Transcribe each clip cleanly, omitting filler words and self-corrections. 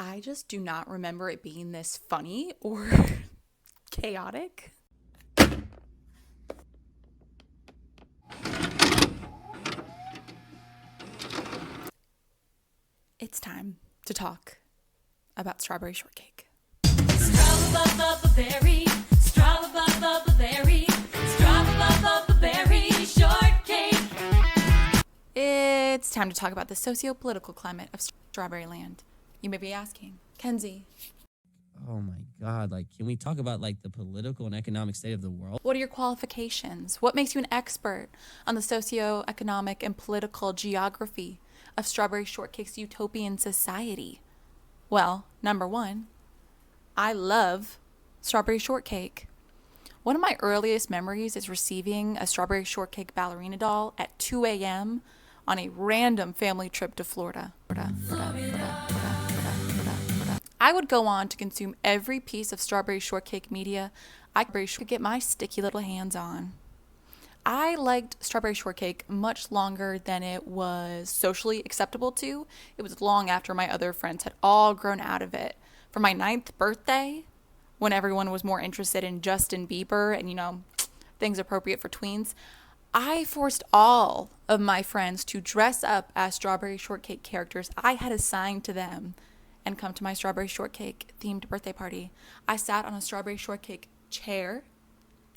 I just do not remember it being this funny or chaotic. It's time to talk about Strawberry Shortcake. Strawberry Shortcake. It's time to talk about the socio-political climate of Strawberryland. You may be asking, Kenzie, oh my God, can we talk about the political and economic state of the world? what are your qualifications? What makes you an expert on the socio-economic and political geography of Strawberry Shortcake's utopian society? Well, number one, I love Strawberry Shortcake. One of my earliest memories is receiving a Strawberry Shortcake ballerina doll at 2 a.m. on a random family trip to Florida. I would go on to consume every piece of Strawberry Shortcake media I could get my sticky little hands on. I liked Strawberry Shortcake much longer than it was socially acceptable to. It was long after my other friends had all grown out of it. For my 9th birthday, when everyone was more interested in Justin Bieber and, things appropriate for tweens, I forced all of my friends to dress up as Strawberry Shortcake characters I had assigned to them and come to my Strawberry Shortcake themed birthday party. I sat on a Strawberry Shortcake chair,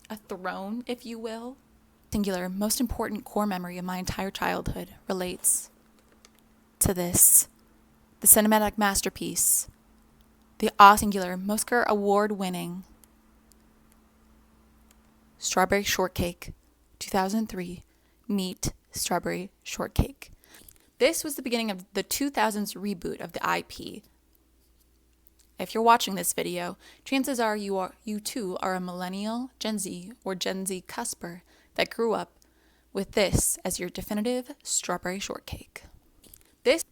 a throne, if you will. Singular, most important core memory of my entire childhood relates to this, the cinematic masterpiece, the singular, Oscar award-winning Strawberry Shortcake 2003 Meet Strawberry Shortcake. This was the beginning of the 2000s reboot of the IP. If you're watching this video, chances are you too are a millennial, Gen Z, or Gen Z cusper that grew up with this as your definitive Strawberry Shortcake. This,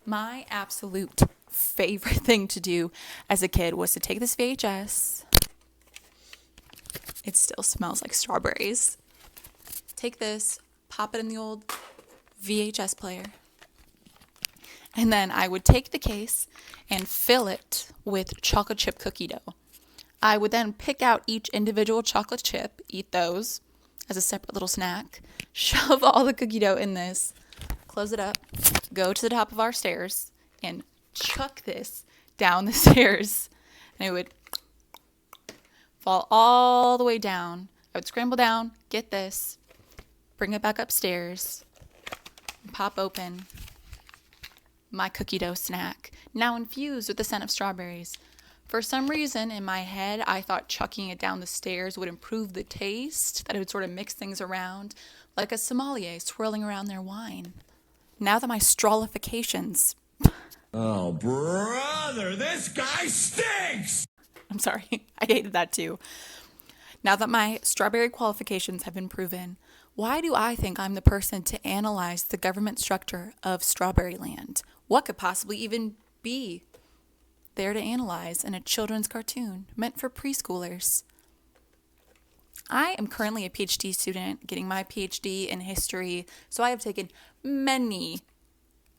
my absolute favorite thing to do as a kid was to take this VHS. It still smells like strawberries. Take this, pop it in the old VHS player. And then I would take the case and fill it with chocolate chip cookie dough. I would then pick out each individual chocolate chip, eat those as a separate little snack, shove all the cookie dough in this, close it up, go to the top of our stairs, and chuck this down the stairs. And it would fall all the way down. I would scramble down, get this, bring it back upstairs, and pop open my cookie dough snack, now infused with the scent of strawberries. For some reason, in my head, I thought chucking it down the stairs would improve the taste, that it would sort of mix things around, like a sommelier swirling around their wine. Now that my strawlifications... Oh, brother, this guy stinks! I'm sorry, I hated that too. Now that my strawberry qualifications have been proven, why do I think I'm the person to analyze the government structure of Strawberryland? What could possibly even be there to analyze in a children's cartoon meant for preschoolers? I am currently a PhD student getting my PhD in history, so I have taken many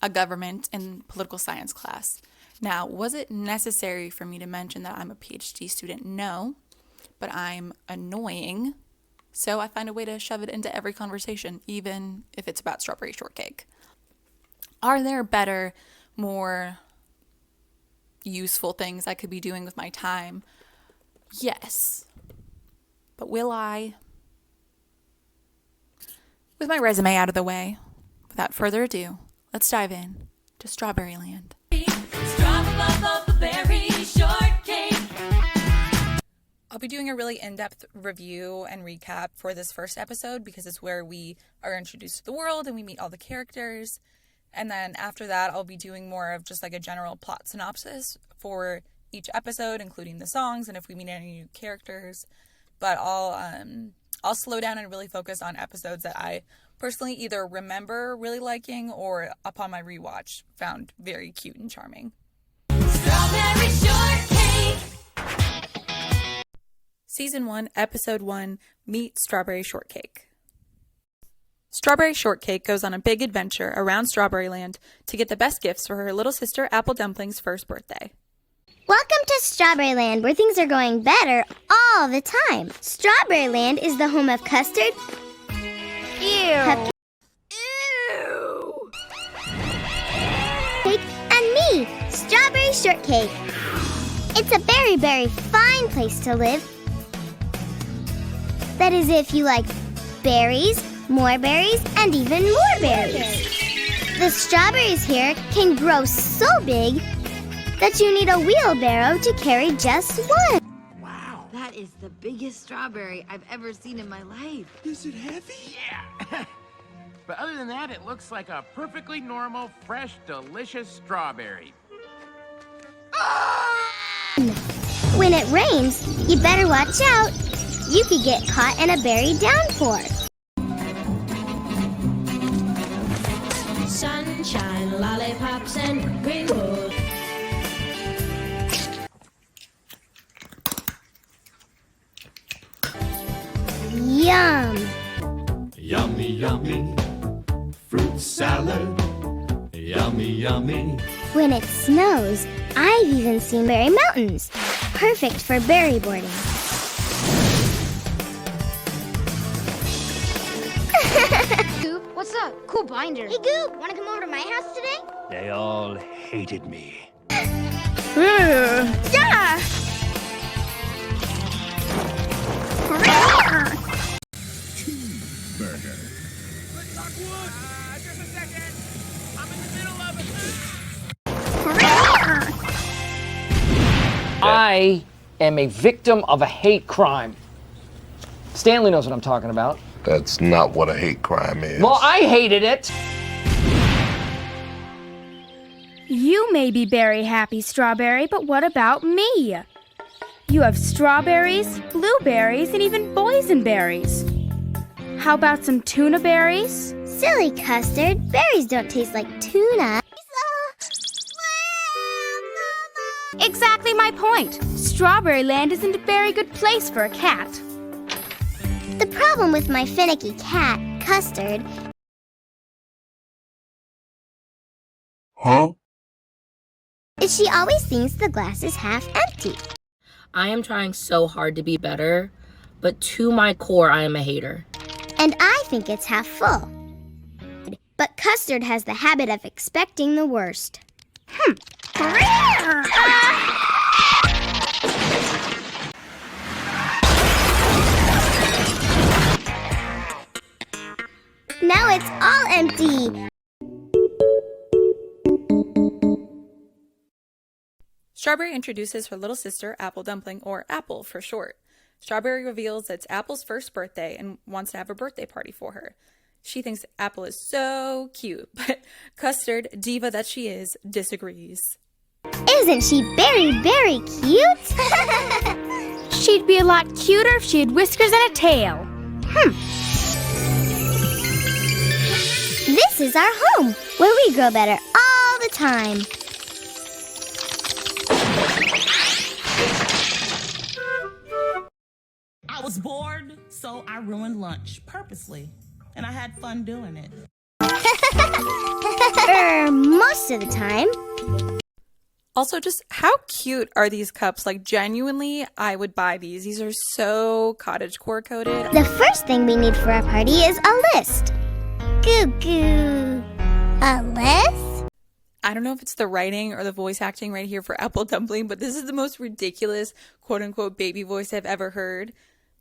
a government and political science class. Now, was it necessary for me to mention that I'm a PhD student? No, but I'm annoying, so I find a way to shove it into every conversation, even if it's about Strawberry Shortcake. Are there better, more useful things I could be doing with my time? Yes. But will I? With my resume out of the way, without further ado, let's dive in to Strawberryland. Strawberry Shortcake. I'll be doing a really in-depth review and recap for this first episode because it's where we are introduced to the world and we meet all the characters. And then after that, I'll be doing more of just like a general plot synopsis for each episode, including the songs and if we meet any new characters. But I'll slow down and really focus on episodes that I personally either remember really liking or upon my rewatch found very cute and charming. Strawberry Shortcake. Season 1, Episode 1, Meet Strawberry Shortcake. Strawberry Shortcake goes on a big adventure around Strawberryland to get the best gifts for her little sister Apple Dumpling's first birthday. Welcome to Strawberryland, where things are going better all the time. Strawberryland is the home of custard, cupcake, and me, Strawberry Shortcake. It's a very, very fine place to live. That is if you like berries, more berries, and even more berries. The strawberries here can grow so big that you need a wheelbarrow to carry just one. Wow, that is the biggest strawberry I've ever seen in my life. Is it heavy? Yeah. But other than that, it looks like a perfectly normal, fresh, delicious strawberry. When it rains, you better watch out. You could get caught in a berry downpour. Sunshine, lollipops, and rainbows. Yum! Yummy, yummy. Fruit salad. Yummy, yummy. When it snows, I've even seen berry mountains. Perfect for berry boarding. Goop, what's up? Cool binder. Hey, Goop, want to come over to my house today? They all hated me. Yeah! Burger. Let's talk wood. Just a second. I'm in the middle of it. I am a victim of a hate crime. Stanley knows what I'm talking about. That's not what a hate crime is. Well, I hated it. You may be very happy, Strawberry, but what about me? You have strawberries, blueberries, and even boysenberries. How about some tuna berries? Silly custard, berries don't taste like tuna. Exactly my point. Strawberryland isn't a very good place for a cat. The problem with my finicky cat, Custard, Huh? is she always thinks the glass is half empty. I am trying so hard to be better, but to my core, I am a hater. And I think it's half full. But Custard has the habit of expecting the worst. Now it's all empty. Strawberry introduces her little sister Apple Dumpling, or Apple for short. Strawberry reveals that it's Apple's first birthday and wants to have a birthday party for her. She thinks Apple is so cute, but Custard, diva that she is, disagrees. Isn't she very, very cute? She'd be a lot cuter if she had whiskers and a tail. This is our home, where we grow better all the time. I was bored, so I ruined lunch purposely, and I had fun doing it. Most of the time. Also, just how cute are these cups? Like, genuinely, I would buy these. These are so cottagecore coated. The first thing we need for our party is a list. Goo goo. A list? I don't know if it's the writing or the voice acting right here for Apple Dumpling, but this is the most ridiculous, quote-unquote, baby voice I've ever heard.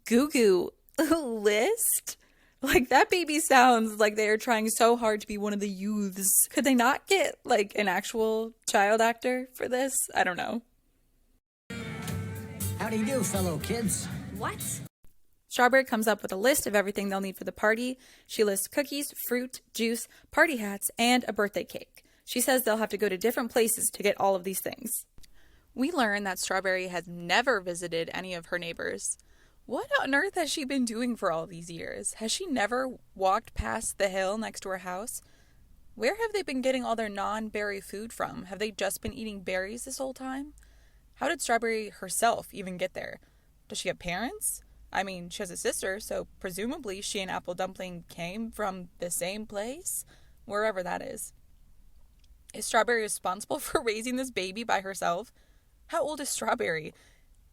Goo goo. List? Like, that baby sounds like they are trying so hard to be one of the youths. Could they not get, like, an actual child actor for this? I don't know. How do you do, fellow kids? What? Strawberry comes up with a list of everything they'll need for the party. She lists cookies, fruit, juice, party hats, and a birthday cake. She says they'll have to go to different places to get all of these things. We learn that Strawberry has never visited any of her neighbors. What on earth has she been doing for all these years? Has she never walked past the hill next to her house? Where have they been getting all their non-berry food from? Have they just been eating berries this whole time? How did Strawberry herself even get there? Does she have parents? I mean, she has a sister, so presumably she and Apple Dumpling came from the same place, wherever that is. Is Strawberry responsible for raising this baby by herself? How old is Strawberry?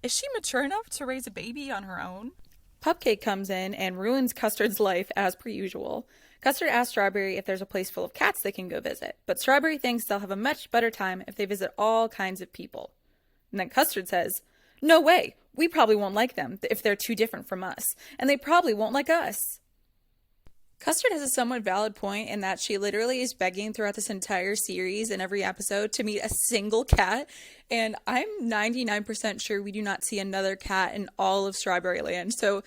Is she mature enough to raise a baby on her own? Pupcake comes in and ruins Custard's life as per usual. Custard asks Strawberry if there's a place full of cats they can go visit, but Strawberry thinks they'll have a much better time if they visit all kinds of people. And then Custard says, "No way! We probably won't like them if they're too different from us, and they probably won't like us." Custard has a somewhat valid point in that she literally is begging throughout this entire series and every episode to meet a single cat, and I'm 99% sure we do not see another cat in all of Strawberryland, so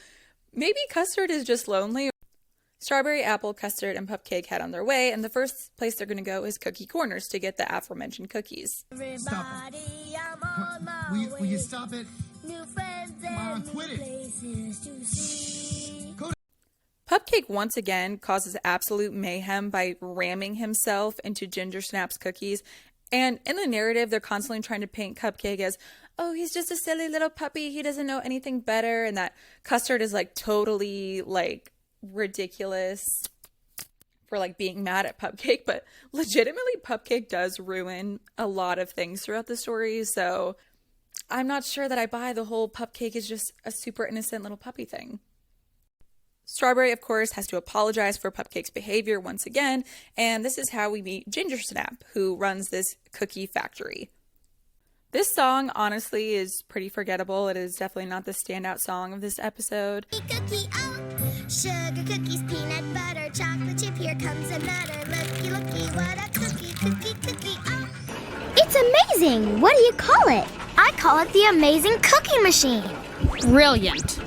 maybe Custard is just lonely. Strawberry, Apple, Custard, and Pupcake head on their way, and the first place they're going to go is Cookie Corners to get the aforementioned cookies. Stop it. Will you stop it? New friends Come on, and quit new it. places to see. Pupcake once again causes absolute mayhem by ramming himself into Ginger Snap's cookies. And in the narrative, they're constantly trying to paint Cupcake as, oh, he's just a silly little puppy. He doesn't know anything better. And that Custard is like totally like ridiculous for like being mad at Pupcake. But legitimately, Pupcake does ruin a lot of things throughout the story. So I'm not sure that I buy the whole Pupcake is just a super innocent little puppy thing. Strawberry, of course, has to apologize for Pupcake's behavior once again, and this is how we meet Ginger Snap, who runs this cookie factory. This song, honestly, is pretty forgettable. It is definitely not the standout song of this episode. Cookie, oh, sugar cookies, peanut butter, chocolate chip, here comes another. Looky, looky, what a cookie, cookie, oh. It's amazing! What do you call it? I call it the Amazing Cookie Machine. Brilliant.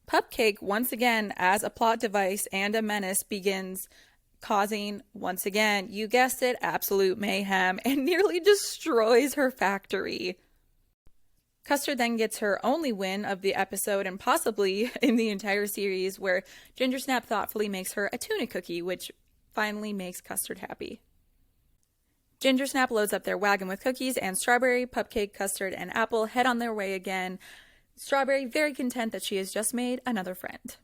Pupcake, once again, as a plot device and a menace, begins causing, once again, you guessed it, absolute mayhem, and nearly destroys her factory. Custard then gets her only win of the episode and possibly in the entire series, where Ginger Snap thoughtfully makes her a tuna cookie, which finally makes Custard happy. Ginger Snap loads up their wagon with cookies, and Strawberry, Pupcake, Custard, and Apple head on their way again. Strawberry very content that she has just made another friend.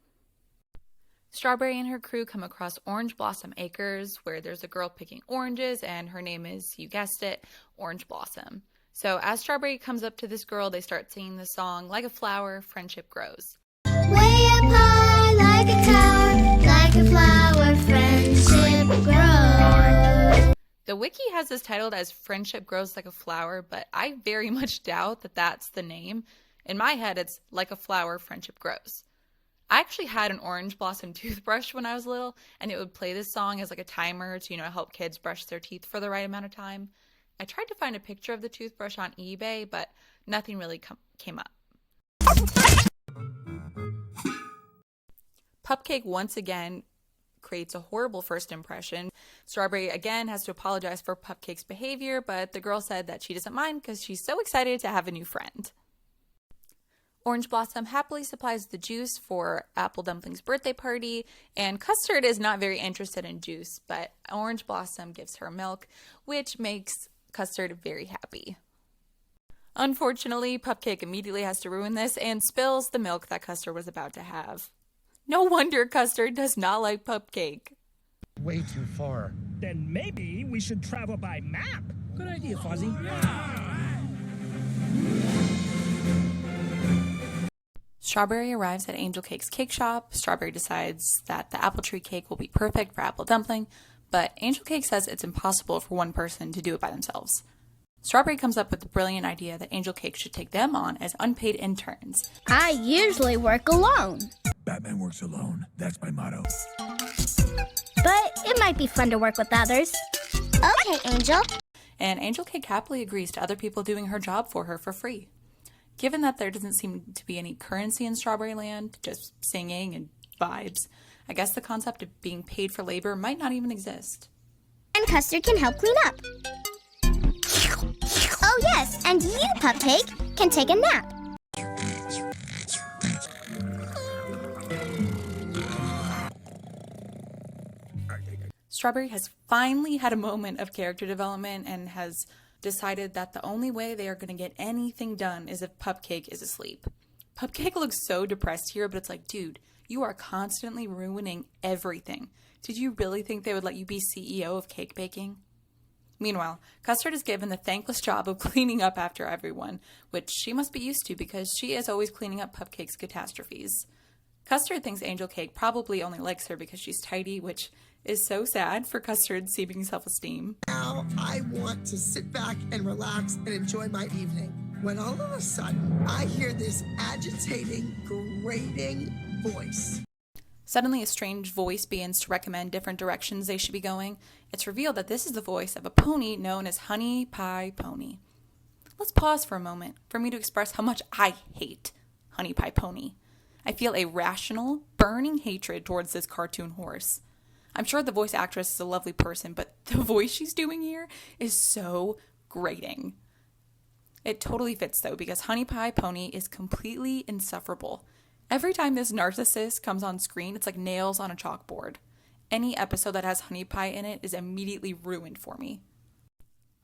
Strawberry and her crew come across Orange Blossom Acres, where there's a girl picking oranges, and her name is, you guessed it, Orange Blossom. So as Strawberry comes up to this girl, they start singing the song, Like a Flower, Friendship Grows. Way up high, like a tower, like a flower, friendship grows. The wiki has this titled as Friendship Grows Like a Flower, but I very much doubt that that's the name. In my head, it's Like a Flower, Friendship Grows. I actually had an Orange Blossom toothbrush when I was little, and it would play this song as like a timer to, help kids brush their teeth for the right amount of time. I tried to find a picture of the toothbrush on eBay, but nothing really came up. Pupcake once again creates a horrible first impression. Strawberry again has to apologize for Pupcake's behavior, but the girl said that she doesn't mind because she's so excited to have a new friend. Orange Blossom happily supplies the juice for Apple Dumpling's birthday party, and Custard is not very interested in juice, but Orange Blossom gives her milk, which makes Custard very happy. Unfortunately, Pupcake immediately has to ruin this and spills the milk that Custard was about to have. No wonder Custard does not like Pupcake. Way too far. Then maybe we should travel by map. Good idea, Fozzie. Strawberry arrives at Angel Cake's cake shop. Strawberry decides that the apple tree cake will be perfect for Apple Dumpling, but Angel Cake says it's impossible for one person to do it by themselves. Strawberry comes up with the brilliant idea that Angel Cake should take them on as unpaid interns. I usually work alone, Batman works alone. That's my motto. but it might be fun to work with others. Okay, Angel. And Angel Cake happily agrees to other people doing her job for her for free. Given that there doesn't seem to be any currency in Strawberryland, just singing and vibes, I guess the concept of being paid for labor might not even exist. And Custard can help clean up. Oh yes, and you, Pupcake, can take a nap. Strawberry has finally had a moment of character development and has decided that the only way they are going to get anything done is if Pupcake is asleep. Pupcake looks so depressed here, but it's like, dude, you are constantly ruining everything. Did you really think they would let you be CEO of cake baking? Meanwhile, Custard is given the thankless job of cleaning up after everyone, which she must be used to because she is always cleaning up Pupcake's catastrophes. Custard thinks Angel Cake probably only likes her because she's tidy, which is so sad for Custard's seeming self-esteem. Now I want to sit back and relax and enjoy my evening, when all of a sudden I hear this agitating, grating voice. Suddenly, a strange voice begins to recommend different directions they should be going. It's revealed that this is the voice of a pony known as Honeypie Pony. Let's pause for a moment for me to express how much I hate Honeypie Pony. I feel a rational, burning hatred towards this cartoon horse. I'm sure the voice actress is a lovely person, but the voice she's doing here is so grating. It totally fits, though, because Honeypie Pony is completely insufferable. Every time this narcissist comes on screen, it's like nails on a chalkboard. Any episode that has Honeypie in it is immediately ruined for me.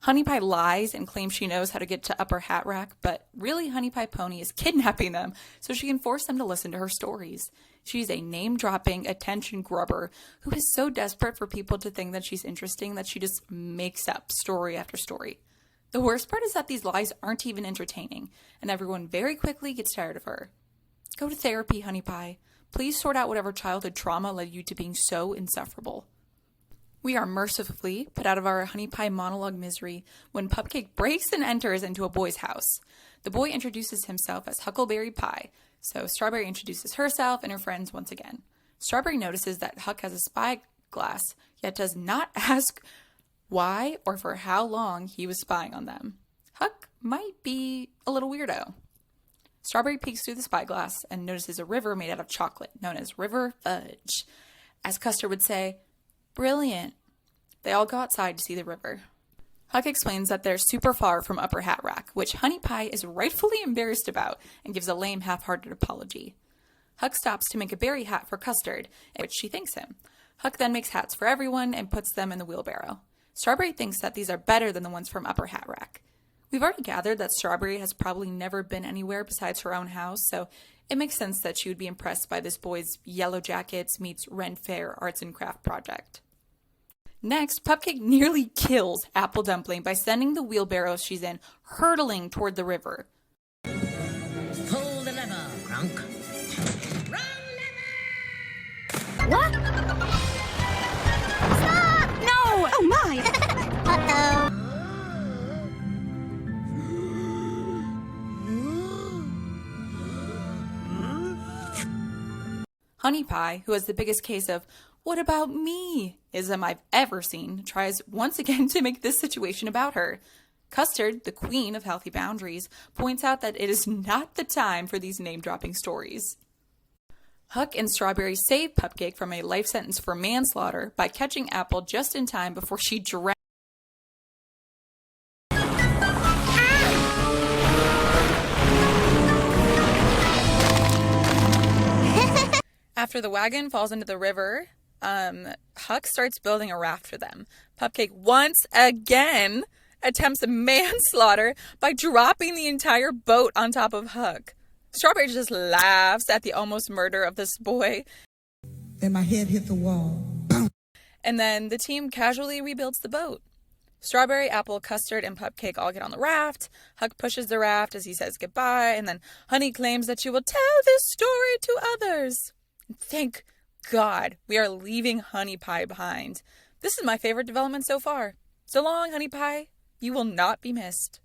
Honeypie lies and claims she knows how to get to Upper Hat Rack, but really Honeypie Pony is kidnapping them so she can force them to listen to her stories. She's a name-dropping attention grubber who is so desperate for people to think that she's interesting that she just makes up story after story. The worst part is that these lies aren't even entertaining, and everyone very quickly gets tired of her. Go to therapy, Honeypie. Please sort out whatever childhood trauma led you to being so insufferable. We are mercifully put out of our Honeypie monologue misery when Pupcake breaks and enters into a boy's house. The boy introduces himself as Huckleberry Pie, so Strawberry introduces herself and her friends once again. Strawberry notices that Huck has a spyglass, yet does not ask why or for how long he was spying on them. Huck might be a little weirdo. Strawberry peeks through the spyglass and notices a river made out of chocolate, known as River Fudge. As Custard would say, brilliant. They all go outside to see the river. Huck explains that they're super far from Upper Hat Rack, which Honeypie is rightfully embarrassed about and gives a lame, half-hearted apology. Huck stops to make a berry hat for Custard, in which she thanks him. Huck then makes hats for everyone and puts them in the wheelbarrow. Strawberry thinks that these are better than the ones from Upper Hat Rack. We've already gathered that Strawberry has probably never been anywhere besides her own house, so it makes sense that she would be impressed by this boy's Yellow Jackets meets Ren Fair arts and craft project. Next, Pupcake nearly kills Apple Dumpling by sending the wheelbarrow she's in hurtling toward the river. Pull the lever, Crunk. What? Stop! No! Oh my! Uh-oh. Honeypie, who has the biggest case of "what about me"ism I've ever seen, tries once again to make this situation about her. Custard, the queen of healthy boundaries, points out that it is not the time for these name-dropping stories. Huck and Strawberry save Pupcake from a life sentence for manslaughter by catching Apple just in time before she drowned. After the wagon falls into the river, Huck starts building a raft for them. Pupcake once again attempts manslaughter by dropping the entire boat on top of Huck. Strawberry just laughs at the almost murder of this boy. And my head hit the wall. And then the team casually rebuilds the boat. Strawberry, Apple, Custard, and Pupcake all get on the raft. Huck pushes the raft as he says goodbye, and then Honey claims that she will tell this story to others. Thank God we are leaving Honeypie behind. This is my favorite development so far. So long, Honeypie. You will not be missed.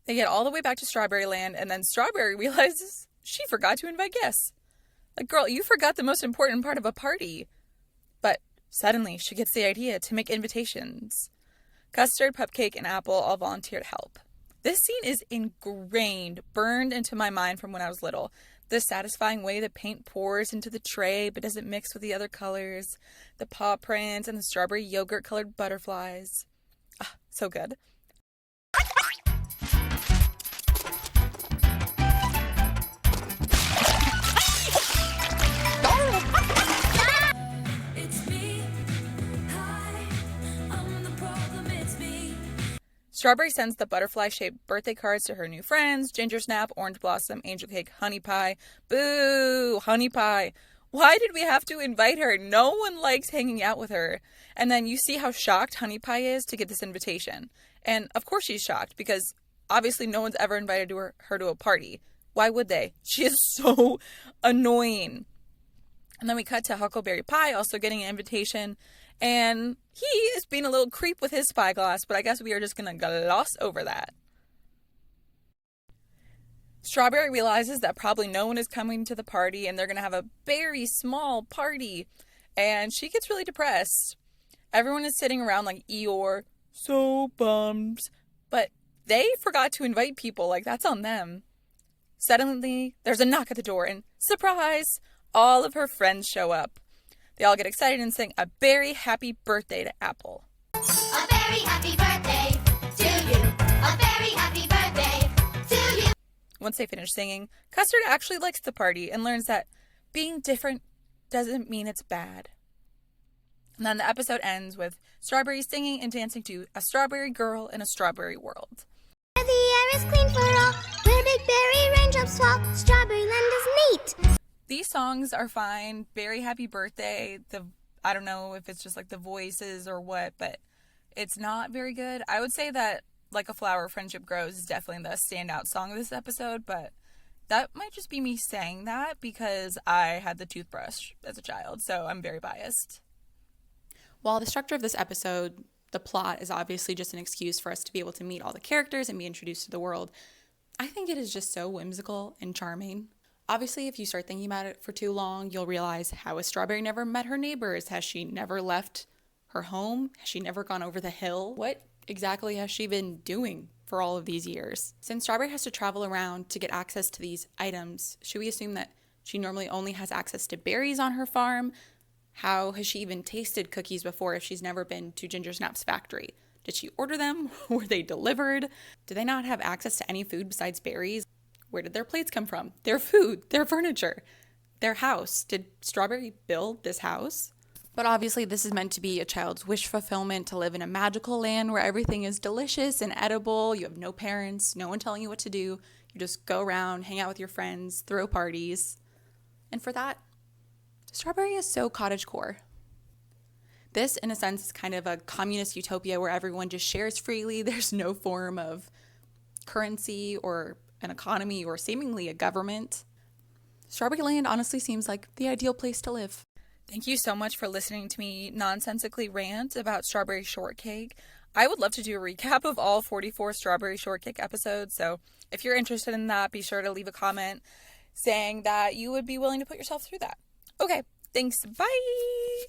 They get all the way back to Strawberryland, and then Strawberry realizes she forgot to invite guests. Like, girl, you forgot the most important part of a party. But suddenly, she gets the idea to make invitations. Custard, Pupcake, and Apple all volunteer to help. This scene is ingrained, burned into my mind from when I was little. The satisfying way the paint pours into the tray but doesn't mix with the other colors. The paw prints and the strawberry yogurt colored butterflies. Ah, so good. Strawberry sends the butterfly-shaped birthday cards to her new friends, Ginger Snap, Orange Blossom, Angel Cake, Honeypie. Boo! Honeypie. Why did we have to invite her? No one likes hanging out with her. And then you see how shocked Honeypie is to get this invitation. And of course she's shocked, because obviously no one's ever invited her to a party. Why would they? She is so annoying. And then we cut to Huckleberry Pie also getting an invitation. And he is being a little creep with his spyglass, but I guess we are just going to gloss over that. Strawberry realizes that probably no one is coming to the party, and they're going to have a very small party. And she gets really depressed. Everyone is sitting around like Eeyore, so bummed. But they forgot to invite people, like that's on them. Suddenly, there's a knock at the door, and surprise! All of her friends show up. They all get excited and sing a very happy birthday to Apple. A very happy birthday to you. A very happy birthday to you. Once they finish singing, Custard actually likes the party and learns that being different doesn't mean it's bad. And then the episode ends with Strawberry singing and dancing to A Strawberry Girl in a Strawberry World. The air is clean for all, where big berry raindrops fall. Strawberryland is neat. These songs are fine. Very happy birthday. I don't know if it's just like the voices or what, but it's not very good. I would say that Like a Flower, Friendship Grows is definitely the standout song of this episode, but that might just be me saying that because I had the toothbrush as a child, so I'm very biased. While the structure of this episode, the plot, is obviously just an excuse for us to be able to meet all the characters and be introduced to the world, I think it is just so whimsical and charming. Obviously, if you start thinking about it for too long, you'll realize, how has Strawberry never met her neighbors? Has she never left her home? Has she never gone over the hill? What exactly has she been doing for all of these years? Since Strawberry has to travel around to get access to these items, should we assume that she normally only has access to berries on her farm? How has she even tasted cookies before if she's never been to Ginger Snap's factory? Did she order them? Were they delivered? Do they not have access to any food besides berries? Where did their plates come from? Their food, their furniture, their house. Did Strawberry build this house? But obviously this is meant to be a child's wish fulfillment, to live in a magical land where everything is delicious and edible. You have no parents, no one telling you what to do. You just go around, hang out with your friends, throw parties. And for that, Strawberry is so cottagecore. This, in a sense, is kind of a communist utopia where everyone just shares freely. There's no form of currency or an economy or seemingly a government. Strawberryland honestly seems like the ideal place to live. Thank you so much for listening to me nonsensically rant about Strawberry Shortcake. I would love to do a recap of all 44 Strawberry Shortcake episodes, so if you're interested in that, be sure to leave a comment saying that you would be willing to put yourself through that. Okay, thanks, bye!